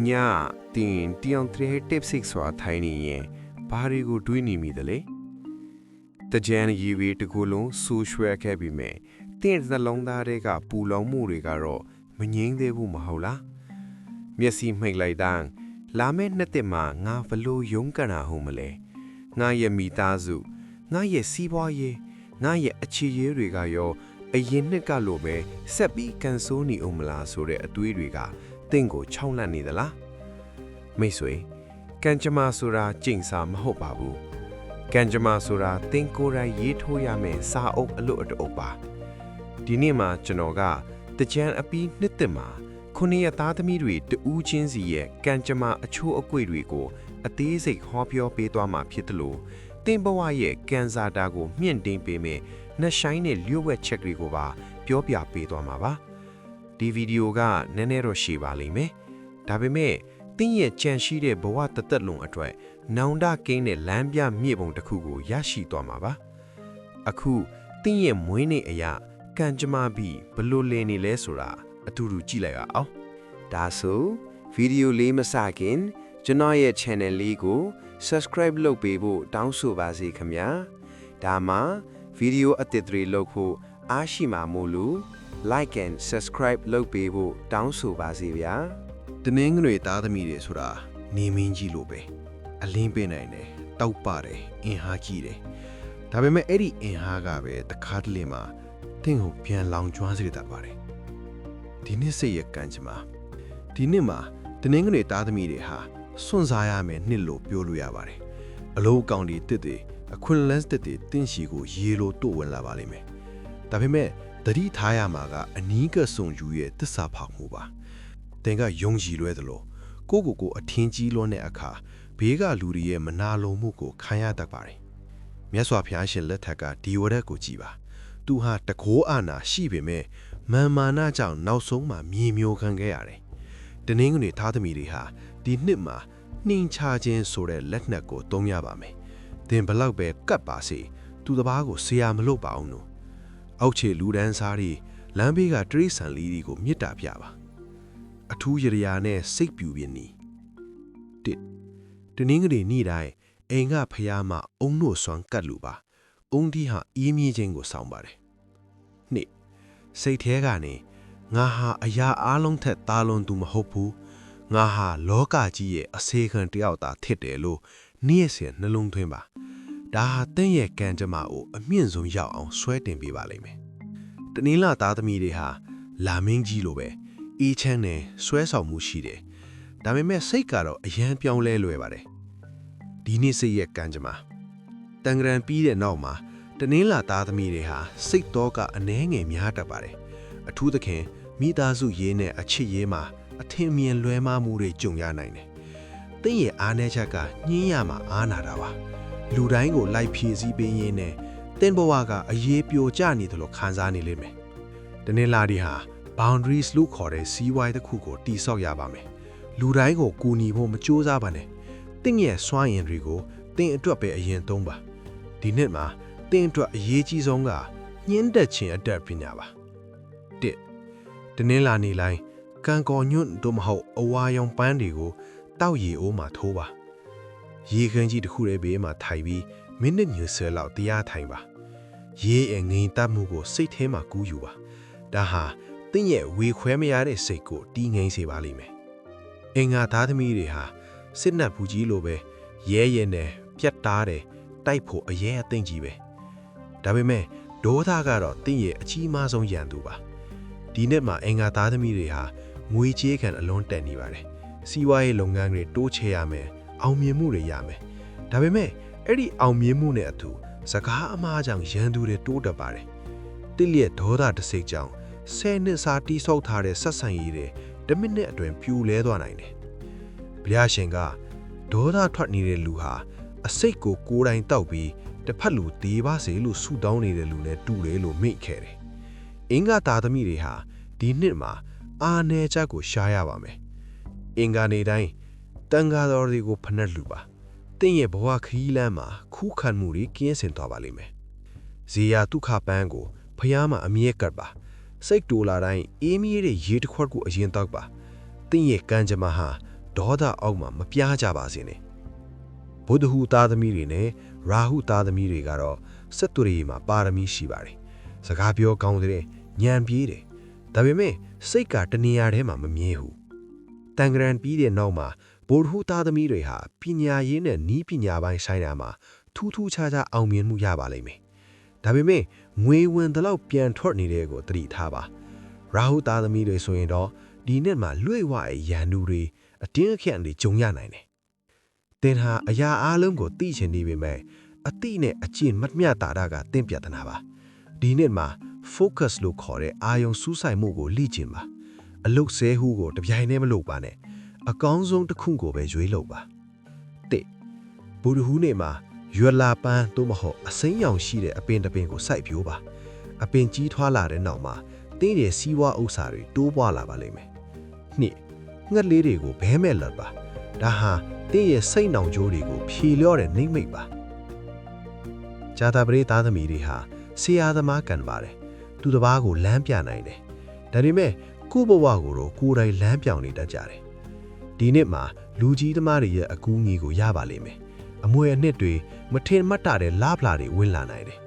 Nya tin tiang tre tip six wa tiny ye, Pari go doing me the lay. The Jan ye wait to go long, so swear cabby me. Things the long da rega, pulong murigaro, meaning de wumahola. Messi make like dang, Lame netema, nga fellow youngana homele. Nga ye mitazu, nga ye siboye, nga ye achi rigayo, a yeneka lobe, sepi cansoni umla sore a duiriga, tingo chowla nidala. Meswe, Kanjama sura jingsa mahobabu. Kanjama sura tinkora yetoyame sa ok alo at opa. Dinima janoga, the jan api nitima, Konia tatamiri the uchinzi, Kanjama a cho aquirigo, a daisy hopio petwama pitalo, Timbawaye, Ganza dago, mien dimpe me, na shine liuwe chekrigova, piopia petwamava. Di video ga nenero shivali me, Tabime, Tinye chanshide bawa tatalung atwe, Naunda kane lambia miebong takugo yashi tomava. Aku, Tinye mwene aya, Kanjama bi, Baloleni lesura, Aturu jilaya au. Daso, video le masakin, Janoye channel ligo, subscribe lo bebo downso bazi kamya. Dama, video atidri loko, Ashima molu, like and subscribe lo bebo downso bazi vya. The Ningre Tadamide Sura, Niminji Lobe, a limpe nine, Taupare, in Hakire. Tabeme Eri in Hagabe, the Kadlima, Tingo Pian Long Transit Abare. Dinise Kanjama. Dinima, the Ningre Tadamide ha, Sonzayame Nilo Pioluyabare. A low county tete, a quilleness tete, Tinshigo, yellow to and lavalime. Tabeme, the Ritayamaga, a nigger son juye, the Sapamuba. Tenga yongji luedalo, Gogo a tingy lone aka, Bega lurie manalo muko kaya dakbari. Miaswa piashin letaka dioreko jiba. Duha tako ana shibe me, Mamana jang now soma mimio kangeare. The ninguni tatamiri ha, di nipma, ning charging sore letnako dongyabame. Then balagbe kapasi, to the bago siam lobauno. Auche ludan sari, Lambiga trees and lidigo mita piaba. A 2 year sick bubiani. Did the Ningri need I, Enga Payama, Ono Swan Kaluba, Undi ha imi jengo somebody. Ni say Tegani, Naha aya along tet talon to Mahopu, Naha loka jie a second tiauta titelo, Niesian Nalung Timba. Da 10 year Kanjamao, a means of yaw sweating bivalime. The Nila Tatamidi ha, Laming Gilobe. Ichane, Swesa Mushide. Dameme Seikaro, a yan pianle luevare. Dini se ye Kanjama. Tangran pide noma, the Nila Tatamireha, sick doga a nenge miata bare. A to the king, Midazu yene a chiyema, a timian luema mure junganine. The ye anechaka, Niyama anarawa. Lurango like PZ being Tenbowaga, a ye pio jani to look Hanzani lime. The Neladiha. Boundaries look hore see why the kuko ti so yabame. Luraigo kuni ho machoza bane. Ting ye swine rigo, ting drop a yen tomba. Dinetma, ting drop a yechi zonga, yen de chin a dirt pinaba. Did the Nelani line, can go nyun dum ho a wayong pandigo, tau ye o ma toba. Ye can ji the hurebe ma taibi, minute you sell out the ataiba. Ye and gain tamugo sit him a guyuba. Daha. Tinye we quemiare seco, ding se valime. Enga tatamiri ha, Sidna Pujilobe, ye ne, piatare, typo a ye tingibe. Dabime, dota garo, tinye a chimas on yanduba. Dinema enga tatamiri ha, mui chicken alone tenivare. Siwae longangre docheame, aumimure yame. Dabime, eri aumimune atu, Saka amajang yandure doda bare. Tilie doda the sick jang. Send Sati Sotare Sasangire, the minute when Pew Ledo Nine. Bliashenga, Doda Totnire Luha, a Seiko Kura in Taubi, the Palu Diva Selu Sudani the Lune Durelo make carry. Inga Tatamiriha, Di Nirma, Ane Jago Shayawame. Inga Nedai, Tanga Ordigo Paneluba. Tenye Boa Kilama, Kukan Muri, Kiensen Tobalime. Zia Tuka Bango, Payama Amiekarba. Sek dola rain, Emi yet quarku a yen dogba. Tinye Kanjamaha, ဒေါသအောက်မှာမပြားကြပါစေနဲ့ဘုဒ္ဓဟူသားသမီးတွေနဲ့ရာဟုသားသမီးတွေကတော့စက်တူရီမှာပါရမီရှိပါတယ်စကားပြောကောင်းတဲ့ညံပြေးတယ်ဒါပေမဲ့စိတ်ကတနေရာထဲမှာမမြဲဘူးတန်ဂရန်ပြီးတဲ့နောက်မှာဘုဒ္ဓဟူသားသမီးတွေဟာပညာရေးနဲ့နီးပညာပိုင်းဆိုင်ရာမှာထူးထူးခြားခြားအောင်မြင်မှုရပါလိမ့်မယ်ဒါပေမဲ့ငွေဝင်တဲ့လောက်ပြန်ထွက်နေတဲ့ကိုသတိထားပါရာဟုသားသမီးတွေဆိုရင်တော့ဒီနှစ်မှာလွှဲ့ဝရဲ့ရန်သူတွေအတင်းအခန့်တွေဂျုံရနိုင်တယ်တင်ဟာအရာအလုံးကိုသိချင်နေပေမဲ့အတိနဲ့အကျင့်မမျှတာကတင့်ပြဿနာပါဒီနှစ်မှာ focus လို့ခေါ်တဲ့အာယုံစူးစိုက်မှုကိုလေ့ကျင့်ပါအလုတ်ဆဲဟူးကိုတပြိုင်တည်းမလုပ်ပါနဲ့အကောင်းဆုံးတစ်ခုကိုပဲရွေးလုပ်ပါတစ်ဘူရဟူးနေ့မှာရွယ်လာပန်းသို့မဟုတ်အစိမ်းရောင်ရှိတဲ့အပင်တစ်ပင်ကိုစိုက်ပျိုးပါအပင်ကြီးထွားလာတဲ့နောက်မှာတင်းရဲ့စီးပွားဥစ္စာတွေတိုးပွားလာပါလိမ့်မယ်နှစ်ငှက်လေးတွေကိုဘဲမဲ့လွတ်ပါဒါဟာတင်းရဲ့စိတ်နှောင်ကြိုးတွေကိုဖြီလျော့တဲ့နှိမ့်မိတ်ပါဂျာတာပရိသားသမီးတွေဟာဆရာသမားကန်ပါတယ်သူတစ်ပါးကိုလမ်းပြနိုင်တယ်ဒါပေမဲ့ကိုယ့်ဘဝကိုတော့ကိုယ်တိုင်လမ်းပြောင်နေတတ်ကြတယ်ဒီနှစ်မှာလူကြီးသမားတွေရဲ့အကူအညီကိုရပါလိမ့်မယ်အမွေအနှစ်တွေမထင်မှတ်တာတဲ့လားဖလာတွေဝင်လာနိုင်တယ်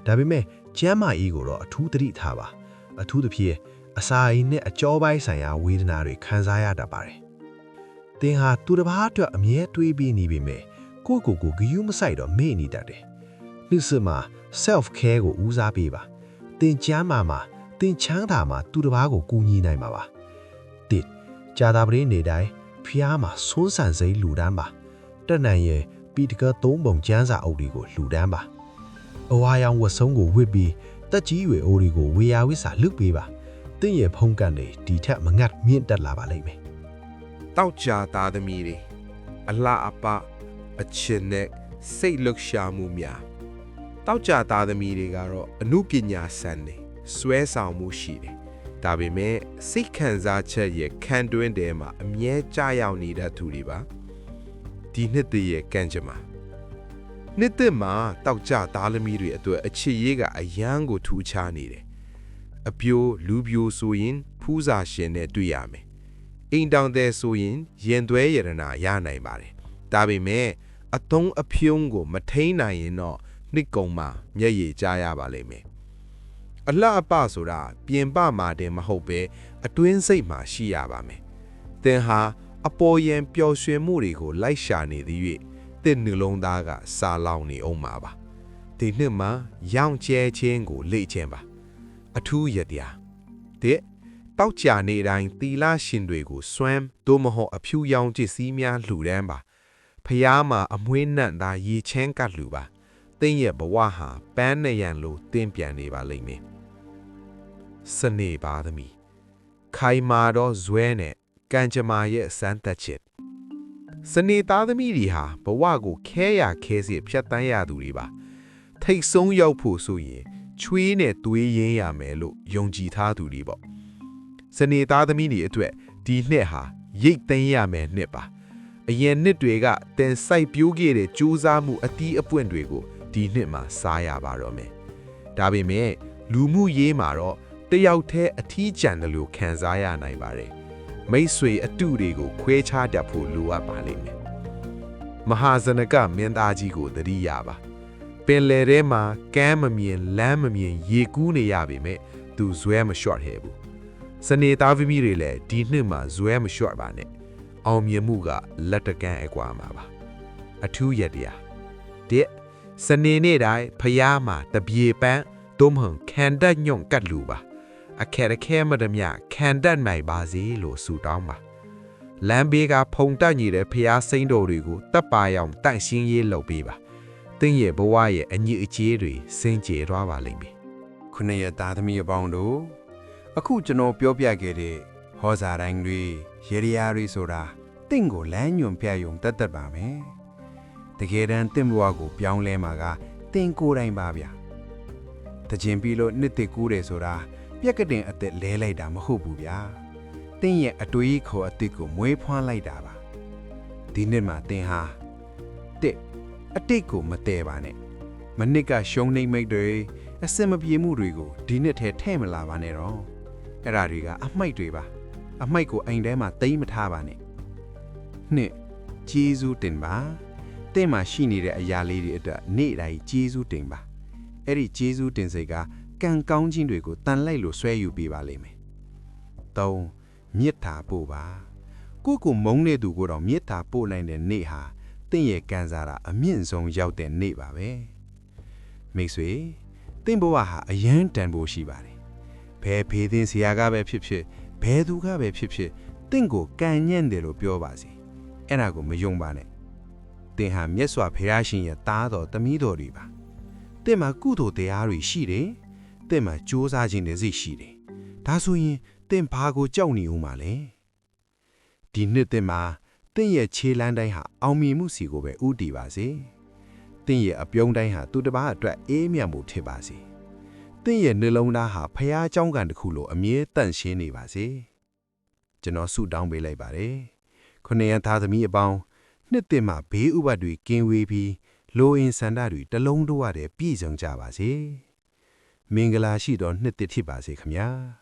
ဒါပေမဲ့ကျမ်းမာရေးကိုတော့အထူးသတိထားပါအထူးသဖြင့်အစာအိမ်နဲ့အကြောပိုင်းဆိုင်ရာဝေဒနာတွေခံစားရတတ်ပါတယ်သင်ဟာသူတစ်ပါးအတွက်အမြဲတွေးပြီးနေပေမဲ့ကိုယ့်ကိုယ်ကိုဂရုမစိုက်တော့မေ့နေတတ်တယ်နှစ်စမှာ self care ကိုဦးစားပေးပါသင်ကျမ်းမာမှာသင်ချမ်းသာမှာသူတစ်ပါးကိုကူညီနိုင်မှာပါတစ်ဂျာတာပရိနေတိုင်းဖျားမှာစွန်းဆန်စိမ့်လူတန်းပါတက်နိုင်ရဲ့ပီတကသုံးပုံကျန်းစာအုပ်တွေကိုလှူဒန်းပါအဝါရောင်ဝတ်ဆုံးကိုဝစ်ပြီးတက်ကြီးရွယ်အိုတွေကိုဝေယဝိစာလွတ်ပေးပါတင့်ရဲ့ဖုံးကန်တွေဒီထက်မငတ်မြင့်တက်လာပါလိမ့်မယ်တောက်ကြသားသမီးတွေအလှအပအချင်နဲ့စိတ်လှုပ်ရှားမှုများတောက်ကြသားသမီးတွေကတော့အမှုပညာဆန်နေစွဲဆောင်မှုရှိတယ်ဒါပေမဲ့စိတ်ခံစားချက်ရဲ့ခံတွင်းထဲမှာအမြဲကြာရောက်နေတဲ့သူတွေပါဒီနှစ်တည်းရဲ့ကံကြမ္မာနှစ်သက်မှာတောက်ကြသားသမီးတွေအတွက်အချစ်ရေးကအယမ်းကိုထူးခြားနေတယ်အပြိုလူပြိုဆိုရင်ဖူးစာရှင်နဲ့တွေ့ရမယ်အိမ်တောင်တဲ့ဆိုရင်ရင်သွဲရတနာရနိုင်ပါတယ်ဒါပေမဲ့အသုံးအဖြုံးကိုမထိန်နိုင်ရင်တော့နှစ်ကုံမှာမျက်ရည်ကျရပါလိမ့်မယ်အလှအပဆိုတာပြင်ပမှာတင်မဟုတ်ပဲအတွင်းစိတ်မှာရှိရပါမယ်သင်ဟာအပေါ်ယံပျော်ရွှင်မှုတွေကိုလိုက်ရှာနေသည်၍သင်နှလုံးသားကစာလောင်နေအောင်ပါဒီနှစ်မှာရောင်ကျဲခြင်းကိုလေ့ကျင့်ပါအထူးရတရားတဲ့တောက်ကြနေတိုင်းသီလရှင်တွေကိုစွမ်းသို့မဟုတ်အဖြူရောင်ကျစ္စည်းများလှူဒန်းပါဖျားမှာအမွှေးနန့်သာရေချမ်းကလှူပါသင်ရဲ့ဘဝဟာပန်းနရံလိုတင်းပြန်နေပါလိမ့်မယ်စနေပါသမီးခိုင်မာတော့ဇွဲနဲ့ကံကြမ္မာရဲ့စမ်းသက်ချက်စနေသားသမီးတွေဟာဘဝကိုခဲရခဲစီဖြတ်တန်းရသူတွေပါထိတ်ဆုံးရောက်ဖို့ဆိုရင်ချွေးနဲ့သွေးရင်းရမယ်လို့ယုံကြည်ထားသူတွေပေါ့စနေသားသမီးတွေအတွက်ဒီနှစ်ဟာရိတ်သိမ်းရမယ်နှစ်ပါအရင်နှစ်တွေကတင်စိုက်ပြိုးခဲ့တဲ့ကြိုးစားမှုအတီးအပွင့်တွေကိုဒီနှစ်မှာစားရပါတော့မယ်ဒါပေမဲ့လူမှုရေးမှာတော့တယောက်တည်းအထီးကျန်တယ်လို့ခံစားရနိုင်ပါတယ်မိတ်ဆွေအတုတွေကိုခွဲခြားတတ်ဖို့လိုအပ်ပါလိမ့်မယ်မဟာဇနကမင်းသားကြီးကိုသတိရပါပင်လယ်ထဲမှာကမ်းမမြင်လမ်းမမြင်ရေကူးနေရပေမဲ့သူဇွဲမလျှော့ခဲ့ဘူးစနေသားသမီးတွေလည်းဒီနှစ်မှာဇွဲမလျှော့ပါနဲ့အောင်မြင်မှုကလက်တကမ်းအကွာမှာပါအထူးရတရားတဲ့စနေနေ့တိုင်းဖျားမှာတပြေပန်းတုံးဟန်ခံတတ်ညွန့်ကတ်လူပါအခက်အခဲမတမျှခံတတ်နိုင်ပါစေလို့ဆုတောင်းပါလမ်းဘေးကဖုန်တက်နေတဲ့ဖျားစိမ့်တော်တွေကိုတပ်ပါအောင်တန့်ရှင်းရေးလုပ်ပေးပါသင်ရဲ့ဘဝရဲ့အညစ်အကြေးတွေစင်ကြယ်သွားပါလိမ့်မယ်ခုနှစ်ရက်သားသမီးအပေါင်းတို့အခုကျွန်တော်ပြောပြခဲ့တဲ့ဟောစာတိုင်းတွေရေရီယာတွေဆိုတာတင့်ကိုလမ်းညွန်ပြယုံတတ်ပါမယ်တကယ်တမ်းတင့်ဘဝကိုပြောင်းလဲမှာကတင်ကိုယ်တိုင်ပါဗျာတခြင်းပြီးလို့နှစ်တစ်ကူးတယ်ဆိုတာပြက်ကတင်အသက်လဲလိုက်တာမဟုတ်ဘူးဗျာတင်းရဲ့အတွေးခေါ်အစ်ကိုမွေးဖွားလိုက်တာပါဒီနှစ်မှာတင်းဟာတစ်အတိတ်ကိုမတည့်ပါနဲ့မနစ်ကရှုံးနေမိတ်တွေအစင်မပြေမှုတွေကိုဒီနှစ်ထဲထဲ့မလာပါနဲ့တော့အဲ့ဒါတွေကအမှိုက်တွေပါအမှိုက်ကိုအိမ်ထဲမှာတိမ်းမထားပါနဲ့ နှစ်ကျေးဇူးတင်ပါတင့်မှာရှိနေတဲ့အရာလေးတွေအတွက်နေ့တိုင်းကျေးဇူးတင်ပါအဲ့ဒီကျေးဇူးတင်စိတ်ကကံကောင်းခြင်းတွေကိုတန်လိုက်လို့ဆွဲယူပေးပါလိမ့်မယ်၃မေတ္တာပို့ပါကိုမုန်းတဲ့သူကိုတော့မေတ္တာပို့နိုင်တဲ့နေ့ဟာတင့်ရဲ့ကံစားတာအမြင့်ဆုံးရောက်တဲ့နေ့ပါပဲမိတ်ဆွေတင့်ဘဝဟာအယမ်းတန်ဖိုးရှိပါတယ်ဘယ်ဖေးသင်းဆရာကပဲဖြစ်ဖြစ်ဘယ်သူကပဲဖြစ်ဖြစ်တင့်ကိုကံညံ့တယ်လို့ပြောပါစေအဲ့ဒါကိုမယုံပါနဲ့တင်ဟာမြတ်စွာဘုရားရှင်ရဲ့သားတော်သမီးတော်တွေပါတင်မှာကုသိုလ်တရားတွေရှိတယ်တင်မှာကြိုးစားခြင်းတွေစိတ်ရှိတယ်ဒါဆိုရင်တင်ဘာကိုကြောက်နေဦးမှာလဲဒီနှစ်တင်မှာတင်ရဲ့ခြေလမ်းတိုင်းဟာအောင်မြင်မှုစီကိုပဲဥတည်ပါစေတင်ရဲ့အပြုံးတိုင်းဟာသူတစ်ပါးအတွက်အေးမြတ်မှုဖြစ်ပါစေတင်ရဲ့နှလုံးသားဟာဖရားเจ้าကန်တစ်ခုလိုအမြဲတန့်ရှင်းနေပါစေကျွန်တော်ဆုတောင်းပေးလိုက်ပါတယ်ခုနှစ်ရန်သားသမီးအပေါင်းနှစ်တင်မှာဘေးဥပတ်တွေကင်းဝေးပြီးလိုအင်ဆန္ဒတွေတလုံးတဝတည်းပြည့်စုံကြပါစေမင်္ဂလာရှိသောနှစ်တစ်ဖြစ်ပါစေခင်ဗျာ